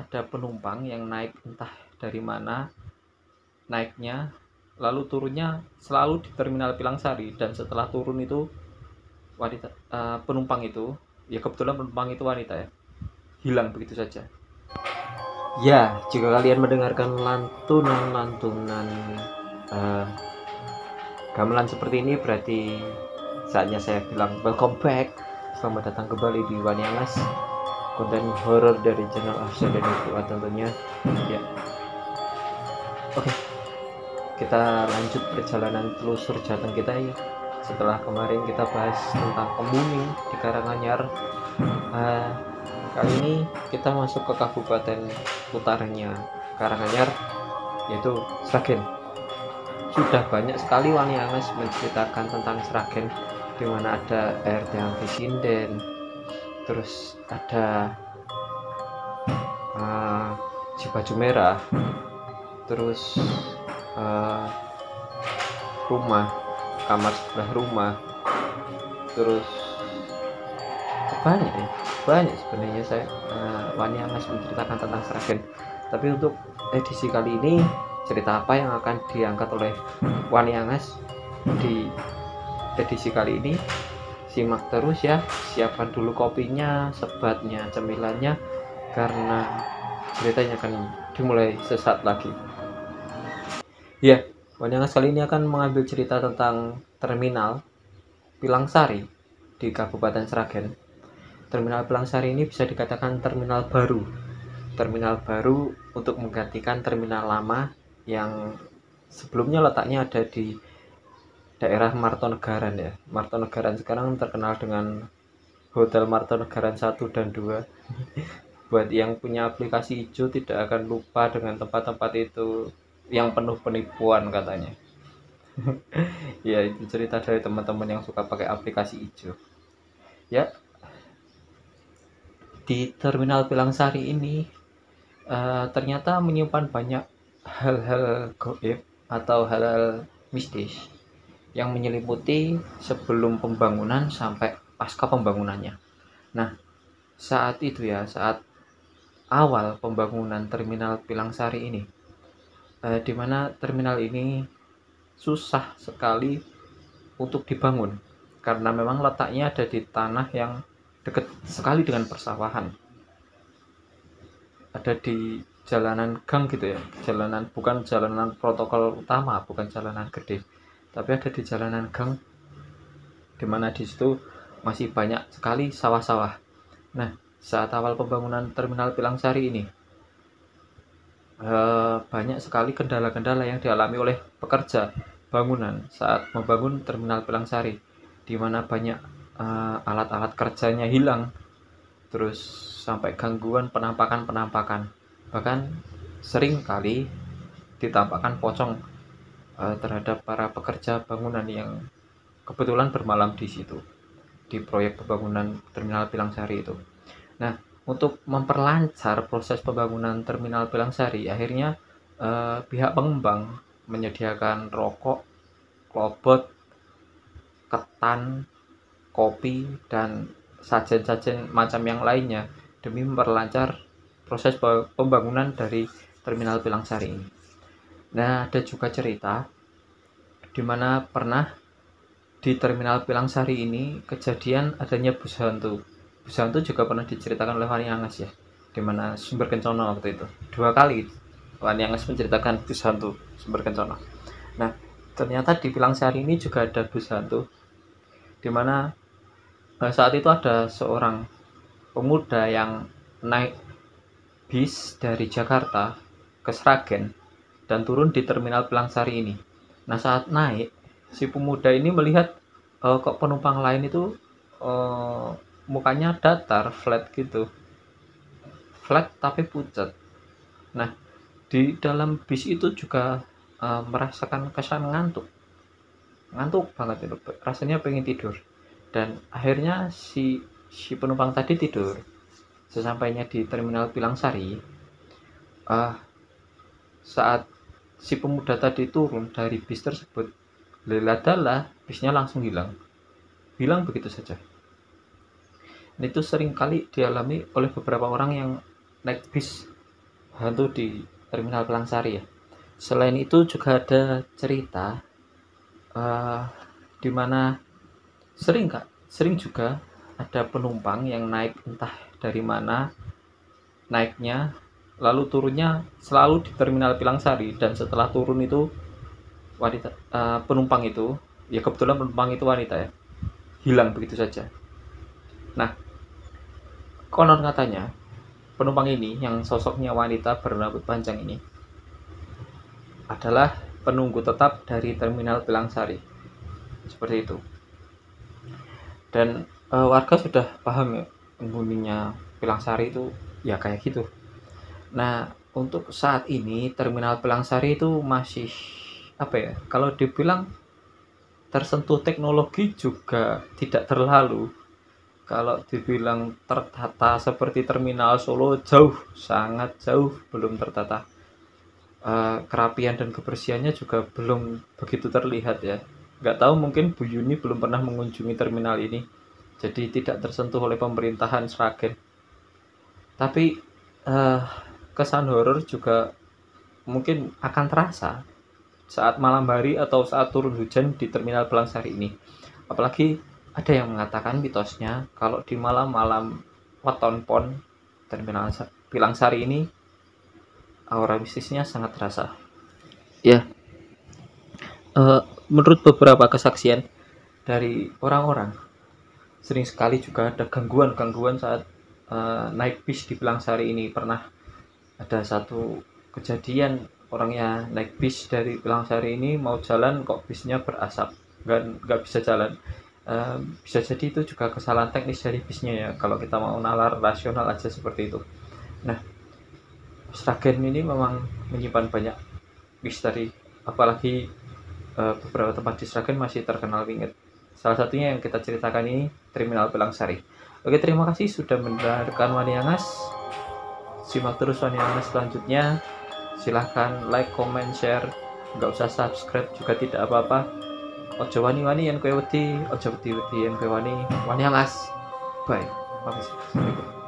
ada penumpang yang naik entah dari mana naiknya, lalu turunnya selalu di Terminal Pilangsari, dan setelah turun itu penumpang itu, ya kebetulan penumpang itu wanita ya, hilang begitu saja. Ya, jika kalian mendengarkan lantunan-lantunan uh, gamelan seperti ini, berarti saatnya saya bilang welcome back. Selamat datang kembali di Wanyangas, konten horor dari channel Ahsan dan Fuad tentunya. Ya, oke, kita lanjut perjalanan telusur Jateng kita ya. Setelah kemarin kita bahas tentang Kemuning di Karanganyar, kali ini kita masuk ke kabupaten utaranya Karanganyar, yaitu Sragen. Sudah banyak sekali Wanyangas menceritakan tentang Sragen, di mana ada air Tiang Sinden, terus ada Baju Merah, terus rumah, kamar sebelah rumah, terus banyak sebenarnya saya Wanyangas menceritakan tentang Sragen. Tapi untuk edisi kali ini, cerita apa yang akan diangkat oleh Wanyangas di edisi kali ini? Simak terus ya, siapkan dulu kopinya, sebatnya, cemilannya, karena ceritanya akan dimulai sesaat lagi. Ya, Wanyangas kali ini akan mengambil cerita tentang Terminal Pilangsari di Kabupaten Sragen. Terminal Pilangsari ini bisa dikatakan terminal baru untuk menggantikan terminal lama yang sebelumnya letaknya ada di daerah Martonegaran ya. Martonegaran sekarang terkenal dengan Hotel Martonegaran 1 dan 2. Buat yang punya aplikasi hijau tidak akan lupa dengan tempat-tempat itu yang penuh penipuan katanya. Ya, itu cerita dari teman-teman yang suka pakai aplikasi hijau. Ya, di Terminal Pilangsari ini ternyata menyimpan banyak hal-hal gaib atau hal-hal mistis yang menyelimuti sebelum pembangunan sampai pasca pembangunannya. Nah, saat awal pembangunan Terminal Pilangsari ini, di mana terminal ini susah sekali untuk dibangun karena memang letaknya ada di tanah yang dekat sekali dengan persawahan. Ada di jalanan gang gitu ya, bukan jalanan protokol utama, bukan jalanan gede, tapi ada di jalanan gang, dimana di situ masih banyak sekali sawah-sawah. Nah, saat awal pembangunan Terminal Pilangsari ini, banyak sekali kendala-kendala yang dialami oleh pekerja bangunan saat membangun Terminal Pilangsari, di mana banyak alat-alat kerjanya hilang, terus sampai gangguan penampakan, bahkan sering kali ditampakkan pocong terhadap para pekerja bangunan yang kebetulan bermalam di situ di proyek pembangunan Terminal Pilangsari itu. Nah, untuk memperlancar proses pembangunan Terminal Pilangsari, akhirnya pihak pengembang menyediakan rokok, klobot, ketan, kopi, dan sajen-sajen macam yang lainnya demi memperlancar proses pembangunan dari Terminal Pilangsari ini. Nah, ada juga cerita di mana pernah di Terminal Pilangsari ini kejadian adanya bus hantu. Bus hantu juga pernah diceritakan oleh Wanyangas ya, di mana Sumber Kencono waktu itu. 2 kali Wanyangas menceritakan bus hantu Sumber Kencono. Nah, ternyata di Pilangsari ini juga ada bus hantu, di mana saat itu ada seorang pemuda yang naik bis dari Jakarta ke Sragen dan turun di Terminal Pilangsari ini. Nah, saat naik, si pemuda ini melihat kok penumpang lain itu mukanya datar, flat gitu, flat tapi pucat. Nah, di dalam bis itu juga merasakan kesan ngantuk banget itu, rasanya pengen tidur, dan akhirnya si penumpang tadi tidur. Sesampainya di Terminal Pilangsari, saat si pemuda tadi turun dari bis tersebut, leladalah bisnya langsung hilang begitu saja. Dan itu sering kali dialami oleh beberapa orang yang naik bis hantu di Terminal Pelangsari ya. Selain itu juga ada cerita eh, di mana sering juga ada penumpang yang naik entah dari mana naiknya, lalu turunnya selalu di Terminal Pilangsari, dan setelah turun itu penumpang itu, ya kebetulan penumpang itu wanita ya, hilang begitu saja. Nah, konon katanya penumpang ini yang sosoknya wanita berambut panjang ini adalah penunggu tetap dari Terminal Pilangsari, seperti itu. Dan warga sudah paham ya, penghuninya Pilangsari itu ya kayak gitu. Nah, untuk saat ini Terminal Pilangsari itu masih apa ya? Kalau dibilang tersentuh teknologi juga tidak terlalu. Kalau dibilang tertata seperti Terminal Solo, jauh, sangat jauh belum tertata. Kerapian dan kebersihannya juga belum begitu terlihat ya. Nggak tahu, mungkin Bu Yuni belum pernah mengunjungi terminal ini, jadi tidak tersentuh oleh pemerintahan Sragen. Tapi eh, kesan horor juga mungkin akan terasa saat malam hari atau saat turun hujan di Terminal Pelangsari ini. Apalagi ada yang mengatakan mitosnya kalau di malam-malam weton pon Terminal Pilangsari ini aura mistisnya sangat terasa. Ya, menurut beberapa kesaksian dari orang-orang, sering sekali juga ada gangguan-gangguan saat naik bis di Pilangsari ini. Pernah ada satu kejadian, orangnya naik bis dari Pilangsari ini mau jalan kok bisnya berasap, nggak bisa jalan. Bisa jadi itu juga kesalahan teknis dari bisnya ya, kalau kita mau nalar rasional aja seperti itu. Nah, Sragen ini memang menyimpan banyak misteri, apalagi beberapa tempat di Sragen masih terkenal winget. Salah satunya yang kita ceritakan ini Terminal Pilangsari. Oke, terima kasih sudah mendengarkan Waniangas. Simak terus Waniangas selanjutnya. Silahkan like, comment, share. Nggak usah subscribe juga tidak apa-apa. Ojo wani-wani yang kue wedi, ojo wedi-wedi yang kue wani. Waniangas. Bye. Makasih. Assalamualaikum.